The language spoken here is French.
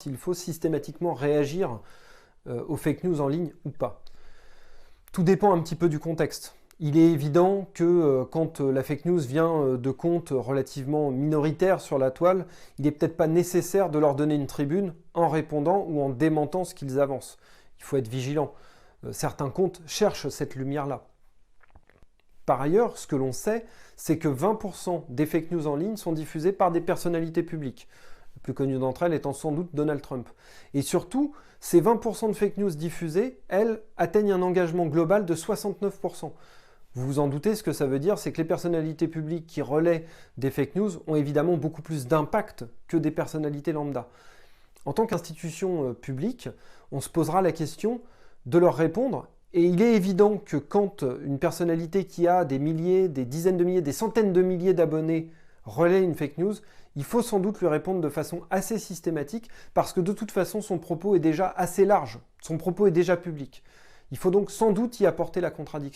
s'il faut systématiquement réagir aux fake news en ligne ou pas. Tout dépend un petit peu du contexte. Il est évident que quand la fake news vient de comptes relativement minoritaires sur la toile, il n'est peut-être pas nécessaire de leur donner une tribune en répondant ou en démentant ce qu'ils avancent. Il faut être vigilant. Certains comptes cherchent cette lumière-là. Par ailleurs, ce que l'on sait, c'est que 20% des fake news en ligne sont diffusées par des personnalités publiques. La plus connue d'entre elles étant sans doute Donald Trump. Et surtout, ces 20% de fake news diffusées, elles, atteignent un engagement global de 69%. Vous vous en doutez, ce que ça veut dire, c'est que les personnalités publiques qui relaient des fake news ont évidemment beaucoup plus d'impact que des personnalités lambda. En tant qu'institution publique, on se posera la question de leur répondre. Et il est évident que quand une personnalité qui a des milliers, des dizaines de milliers, des centaines de milliers d'abonnés relaie une fake news, il faut sans doute lui répondre de façon assez systématique parce que de toute façon son propos est déjà assez large, son propos est déjà public. Il faut donc sans doute y apporter la contradiction.